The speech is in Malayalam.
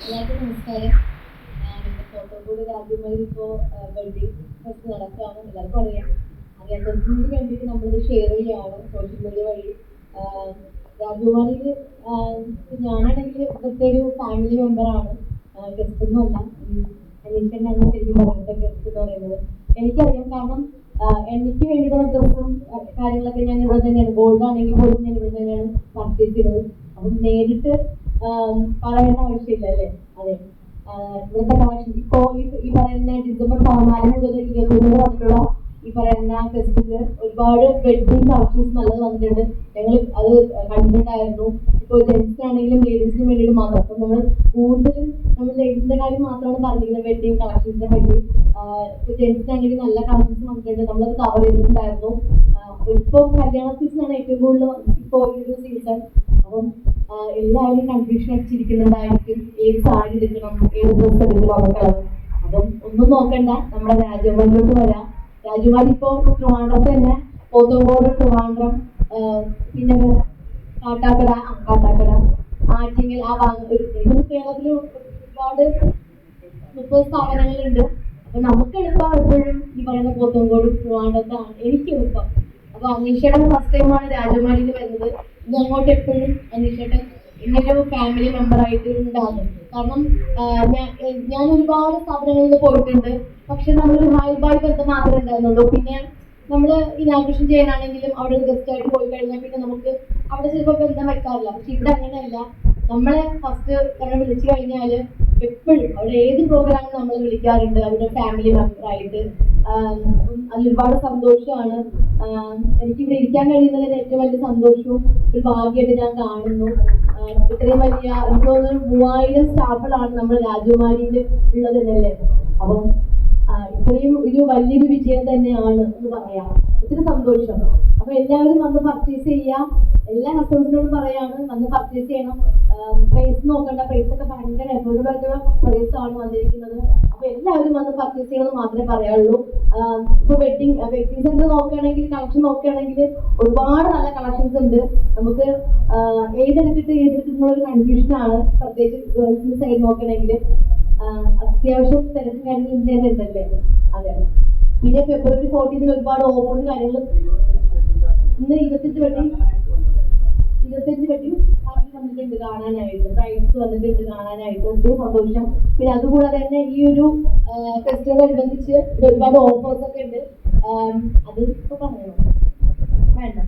എല്ലാവർക്കും നമസ്കാരം. എൻ്റെ കോട്ടോക്കോട് രാജ്യമയിൽ ഇപ്പോൾ വെഡിങ് ഫെസ്റ്റ് നടക്കുകയാണ്. എല്ലാവർക്കും അറിയാത്തവർക്ക് കൂടി വേണ്ടിയിട്ട് നമ്മളിത് ഷെയർ ചെയ്യുകയാണ് സോഷ്യൽ മീഡിയ വഴി. രാജകുമാരിയിൽ ഞാനാണെങ്കിൽ ഇവിടുത്തെ ഒരു ഫാമിലി മെമ്പറാണ്, ഗസ്റ്റ് ഒന്നുമല്ല. അനീഷനാണ് ശരിക്കും പറയുന്നത് ഗസ്റ്റ് എന്ന് പറയുന്നത്. എനിക്കറിയാം, കാരണം എനിക്ക് വേണ്ടിയിട്ടുള്ള ഡ്രസ്സും കാര്യങ്ങളൊക്കെ ഞാൻ ഇവിടെ തന്നെയാണ്, ഗോൾഡ് ആണെങ്കിൽ പോലും ഞാൻ ഇവിടെ തന്നെയാണ് പർച്ചേസ് ചെയ്തത്. അപ്പം നേരിട്ട് പറയേണ്ട ആവശ്യമില്ല അല്ലേ? അതെ, ഇവിടുത്തെ കളക്ഷൻ ഇപ്പോ ഈ പറയുന്ന ഡിസംബർ 14 മുതൽ 21 വന്നിട്ടുള്ള ഈ പറയുന്ന ഫെസ്റ്റില് ഒരുപാട് വെഡിങ് കളക്ഷൻസ് നല്ലത് വന്നിട്ടുണ്ട്. ഞങ്ങൾ അത് കണ്ടിട്ടുണ്ടായിരുന്നു. ഇപ്പോൾ ജെൻസ് ആണെങ്കിലും ലേഡീസിന് വേണ്ടിയിട്ട് മാത്രം. അപ്പൊ നമ്മൾ കൂടുതലും നമ്മൾ ലേഡീസിന്റെ കാര്യം മാത്രമാണ് പറഞ്ഞിരിക്കുന്നത് വെഡിങ് കളക്ഷൻസിനെ പറ്റി. ഇപ്പൊ ജെൻസിനാണെങ്കിൽ നല്ല കളക്ഷൻസ് വന്നിട്ടുണ്ട്, നമ്മളത് കവർ ചെയ്തിട്ടുണ്ടായിരുന്നു. അപ്പൊ ഇപ്പൊ കല്യാണ സീസണാണ് ഏറ്റവും കൂടുതൽ ഇപ്പോ ഈ ഒരു സീസൺ. അപ്പം എല്ലാവരും കൺഫ്യൂഷൻ അടിച്ചിരിക്കുന്നുണ്ടായിരിക്കും, ഏത് സാരി എടുക്കണം, ഏത് ഡ്രസ്സ് എടുക്കണം എന്നൊക്കെ. അപ്പം ഒന്നും നോക്കണ്ട, നമ്മുടെ രാജകുമാരിലോട്ട് വരാം. രാജകുമാരി ഇപ്പോ ട്രിവാൻഡ്രത്ത് തന്നെ, പോത്തങ്കോട്, ട്രിവാൻഡ്രം, പിന്നെ കാട്ടാക്കട, ആറ്റിങ്ങൽ, ആ കേരളത്തിൽ ഒരുപാട് 30 സ്ഥാപനങ്ങളുണ്ട്. അപ്പൊ നമുക്ക് എളുപ്പം എപ്പോഴും ഈ പറയുന്ന പോത്തങ്കോട്, ട്രിവാൻഡ്രത്താണ് എനിക്ക് എളുപ്പം. അപ്പൊ അനീഷേട്ടൻ ഫസ്റ്റ് ടൈമാണ് രാജകുമാരിയിൽ വരുന്നത്. ഇത് അങ്ങോട്ട് എപ്പോഴും അനീഷേട്ടൻ ഇങ്ങനൊരു ഫാമിലി മെമ്പർ ആയിട്ട് ഉണ്ടാകും. കാരണം ഞാൻ ഒരുപാട് സ്ഥാപനങ്ങളിൽ പോയിട്ടുണ്ട്, പക്ഷെ നമ്മളൊരു ഹായ് ബായ് ബന്ധം മാത്രമേ ഉണ്ടായിരുന്നുള്ളൂ. പിന്നെ നമ്മൾ ഇനാഗ്രേഷൻ ചെയ്യാനാണെങ്കിലും അവിടെ ഗസ്റ്റ് ആയിട്ട് പോയി കഴിഞ്ഞാൽ പിന്നെ നമുക്ക് അവിടെ ചിലപ്പോൾ ബന്ധം വെക്കാറില്ല. പക്ഷെ ഇവിടെ അങ്ങനെയല്ല, നമ്മളെ ഫസ്റ്റ് വിളിച്ചു കഴിഞ്ഞാൽ എപ്പോഴും അവിടെ ഏത് പ്രോഗ്രാമും നമ്മൾ വിളിക്കാറുണ്ട് അവരുടെ ഫാമിലി മെമ്പറായിട്ട്. അതിൽ ഒരുപാട് സന്തോഷമാണ്. എനിക്കിവിടെ ഇരിക്കാൻ കഴിയുന്നതിന് ഏറ്റവും വലിയ സന്തോഷവും ഒരു ഭാഗ്യമായിട്ട് ഞാൻ കാണുന്നു. ഇത്രയും വലിയ എനിക്ക് തോന്നുന്നു 3000 സ്റ്റാഫുകളാണ് നമ്മുടെ രാജകുമാരിയിൽ ഉള്ളത് എന്നല്ലേ. അപ്പം ഇത്രയും ഒരു വലിയൊരു വിജയം തന്നെയാണ് എന്ന് പറയാം. ഒത്തിരി സന്തോഷം. അപ്പൊ എല്ലാവരും വന്ന് പർച്ചേസ് ചെയ്യാം. എല്ലാ കസ്റ്റമേഴ്സിനോടും പറയാണ്, വന്ന് പർച്ചേസ് ചെയ്യണം. പ്രൈസ് നോക്കണ്ട, പ്രൈസ് ഒക്കെ ഭയങ്കര എഫോർഡബിൾ ആയിട്ടുള്ള പ്രൈസ് ആണ് വന്നിരിക്കുന്നത്. അപ്പൊ എല്ലാവരും വന്ന് പർച്ചേസ് ചെയ്യണമെന്ന് മാത്രമേ പറയാനുള്ളൂ. ഇപ്പൊ വെഡിങ് സെന്റർ നോക്കുകയാണെങ്കിൽ, കളക്ഷൻ നോക്കുകയാണെങ്കിൽ ഒരുപാട് നല്ല കളക്ഷൻസ് ഉണ്ട്. നമുക്ക് ഏതെടുത്തിട്ടുള്ള ഒരു കൺഫ്യൂഷൻ ആണ്, പ്രത്യേകിച്ച് ഗേൾസിന്റെ സൈഡ് നോക്കുകയാണെങ്കിൽ. അത്യാവശ്യം തിരക്കും കാര്യങ്ങൾ ഇന്ത്യയിൽ ഉണ്ടല്ലേ. അതെ, പിന്നെ ഫെബ്രുവരി 14 ഒരുപാട് ഓഫറും കാര്യങ്ങളും. ഇന്ന് 25 വെട്ടി വന്നിട്ടുണ്ട് കാണാനായിട്ട്, പ്രൈസ് വന്നിട്ടുണ്ട് കാണാനായിട്ട്. ഒത്തിരി സന്തോഷം. പിന്നെ അതുകൂടാതെ തന്നെ ഈ ഒരു ഫെസ്റ്റിവലോടനുബന്ധിച്ച് ഒരുപാട് ഓഫേഴ്സ് ഒക്കെ ഉണ്ട്. അത് ഇപ്പൊ പറയണോ? വേണ്ട.